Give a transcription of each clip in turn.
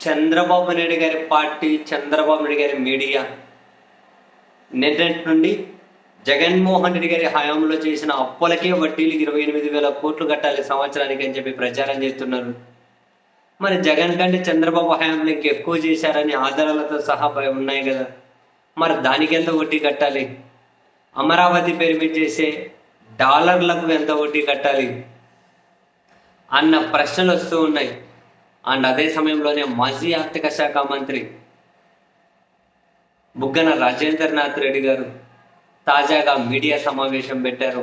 చంద్రబాబు నాయుడు గారి పార్టీ, చంద్రబాబు నాయుడు గారి మీడియా నిన్నటి నుండి జగన్మోహన్ రెడ్డి గారి హయాంలో చేసిన అప్పులకే వడ్డీలు 28,000 కోట్లు కట్టాలి సంవత్సరానికి అని చెప్పి ప్రచారం చేస్తున్నారు. మరి జగన్ కంటే చంద్రబాబు హయాంలో ఇంకెక్కువ చేశారని ఆధారాలతో సహా ఉన్నాయి కదా. మరి దానికి ఎంత వడ్డీ కట్టాలి? అమరావతి పేరు మీద చేసే డాలర్లకు ఎంత వడ్డీ కట్టాలి అన్న ప్రశ్నలు వస్తూ ఉన్నాయి. అండ్ అదే సమయంలోనే మాజీ ఆర్థిక శాఖ మంత్రి బుగ్గన రాజేంద్రనాథ్ రెడ్డి గారు తాజాగా మీడియా సమావేశం పెట్టారు.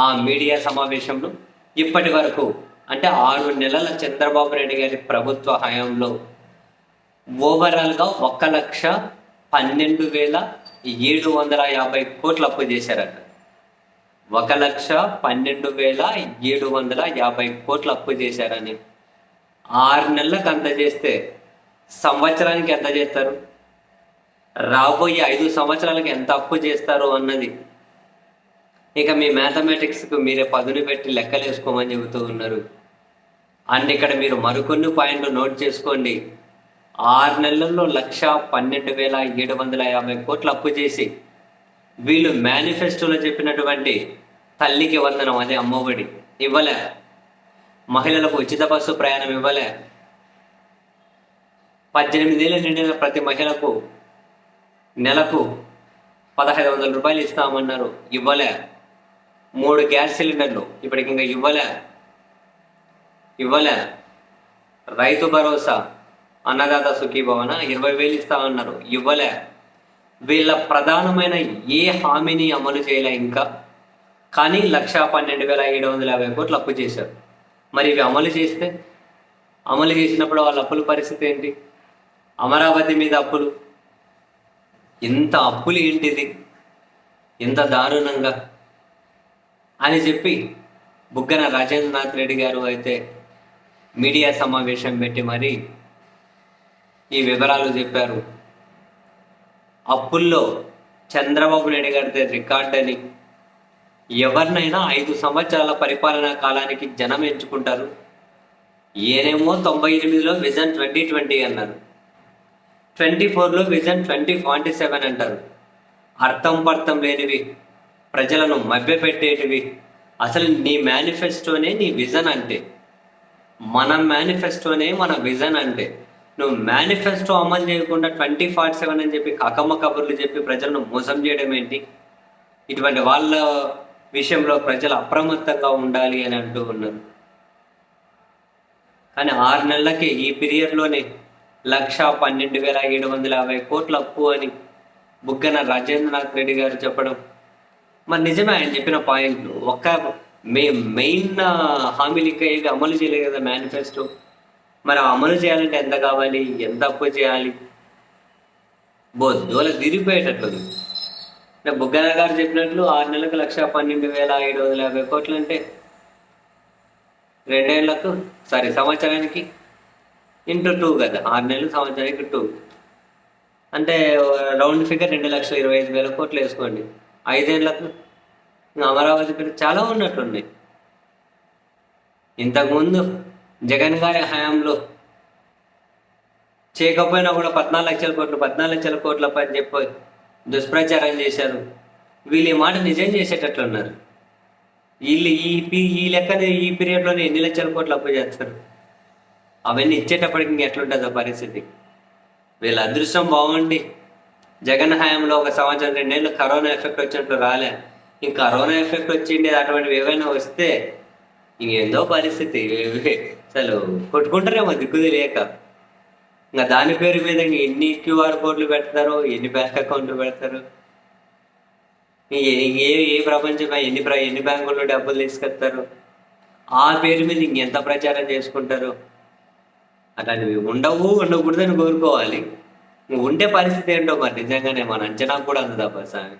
ఆ మీడియా సమావేశంలో ఇప్పటి వరకు అంటే 6 నెలల చంద్రబాబు నాయుడు గారి ప్రభుత్వ హయాంలో ఓవరాల్గా 1,12,750 కోట్లు అప్పు చేశారట. 1,12,750 కోట్లు అప్పు చేశారని 6 నెలలకు అంత చేస్తే సంవత్సరానికి ఎంత చేస్తారు? రాబోయే 5 సంవత్సరాలకి ఎంత అప్పు చేస్తారు అన్నది ఇక మీ మ్యాథమెటిక్స్కు మీరే పదును పెట్టి లెక్కలు వేసుకోమని చెబుతూ ఉన్నారు. అండ్ ఇక్కడ మీరు మరికొన్ని పాయింట్లు నోట్ చేసుకోండి. 6 నెలల్లో 1,12,750 కోట్లు అప్పు చేసి వీళ్ళు మేనిఫెస్టోలో చెప్పినటువంటి తల్లికి వందనం, అదే అమ్మఒడి ఇవ్వలే, మహిళలకు ఉచిత బస్సు ప్రయాణం ఇవ్వలే, 18 ఏళ్ళు నిండిన ప్రతి మహిళకు నెలకు 1,500 రూపాయలు ఇస్తామన్నారు, ఇవ్వలే. 3 గ్యాస్ సిలిండర్లు ఇప్పటికి ఇంకా ఇవ్వలే. రైతు భరోసా, అన్నదాత సుఖీభవన 20,000 ఇస్తామన్నారు, ఇవ్వలే. వీళ్ళ ప్రధానమైన ఏ హామీని అమలు చేయలే ఇంకా. కానీ 1,12,750 కోట్లు అప్పు చేశారు. మరి ఇవి అమలు చేసినప్పుడు వాళ్ళ అప్పుల పరిస్థితి ఏంటి? అమరావతి మీద అప్పులు, ఇంత అప్పులు ఏంటిది, ఇంత దారుణంగా అని చెప్పి బుగ్గన రాజేంద్రనాథ్ రెడ్డి గారు అయితే మీడియా సమావేశం పెట్టి మరి ఈ వివరాలు చెప్పారు. అప్పుల్లో చంద్రబాబు నాయుడు గారిదే రికార్డ్ అని, ఎవరినైనా 5 సంవత్సరాల పరిపాలనా కాలానికి జనం ఎంచుకుంటారు. ఏనేమో 98లో విజన్ 2020 అన్నారు, 24లో విజన్ 2047 అంటారు. అర్థం లేనివి, ప్రజలను మభ్యపెట్టేటివి. అసలు నీ మేనిఫెస్టోనే నీ విజన్ అంటే, మన మేనిఫెస్టోనే మన విజన్ అంటే, నువ్వు మేనిఫెస్టో అమలు చేయకుండా 2047 అని చెప్పి కకమ్మ కబుర్లు చెప్పి ప్రజలను మోసం చేయడం ఏంటి? ఇటువంటి వాళ్ళ విషయంలో ప్రజలు అప్రమత్తంగా ఉండాలి అని అంటూ ఉన్నారు. కానీ 6 నెలలకి ఈ పీరియడ్లోనే 1,12,750 కోట్ల అప్పు అని బుగ్గన రాజేంద్రనాథ్ రెడ్డి గారు చెప్పడం మరి నిజమే. ఆయన చెప్పిన పాయింట్లు మెయిన్ హామీలు ఇంకా ఏవి అమలు చేయలేదు కదా మేనిఫెస్టో. మరి అమలు చేయాలంటే ఎంత కావాలి, ఎంత అప్పు చేయాలి? బొద్దుల తిరిగిపోయేటట్లుంది. బుగ్గన గారు చెప్పినట్లు 6 నెలలకు 1,12,750 కోట్లు అంటే 2 ఏళ్లకు సంవత్సరానికి ఇంటూ 2 కదా. 6 నెలలు సంవత్సరానికి 2 అంటే రౌండ్ ఫిగర్ 2,25,000 కోట్లు వేసుకోండి. 5 ఏళ్లకు అమరావతి పేరు చాలా ఉన్నట్లున్నాయి. ఇంతకుముందు జగన్ గారి హయాంలో చేయకపోయినా కూడా 14 లక్షల కోట్ల పని చెప్పి దుష్ప్రచారం చేశారు. వీళ్ళు ఈ మాట నిజం చేసేటట్లున్నారు. వీళ్ళు ఈ లెక్కన ఈ పీరియడ్లోనే ఎన్ని లక్షల కోట్లు అప్పు చేస్తారు? అవన్నీ ఇచ్చేటప్పటికి ఇంకెట్లుంటుందో పరిస్థితి. వీళ్ళ అదృష్టం బాగుండి జగన్ హయాంలో 1 సంవత్సరం 2 ఏళ్ళు కరోనా ఎఫెక్ట్ వచ్చినట్లు రాలే. ఇంక కరోనా ఎఫెక్ట్ వచ్చింది అటువంటివి ఏవైనా వస్తే ఇంకేందో పరిస్థితి. అసలు కొట్టుకుంటారేమో దిక్కు తెలియక. ఇంకా దాని పేరు మీద ఎన్ని QR కోడ్లు పెడతారో, ఎన్ని బ్యాంక్ అకౌంట్లు పెడతారు, ఏ ప్రపంచం ఎన్ని బ్యాంకుల్లో డబ్బులు తీసుకొస్తారు, ఆ పేరు మీద ఇంకెంత ప్రచారం చేసుకుంటారు. అట్లాంటివి ఉండకూడదని కోరుకోవాలి. ఉండే పరిస్థితి ఏంటో మరి నిజంగానే మన అంచనా కూడా అందదా స్వామి.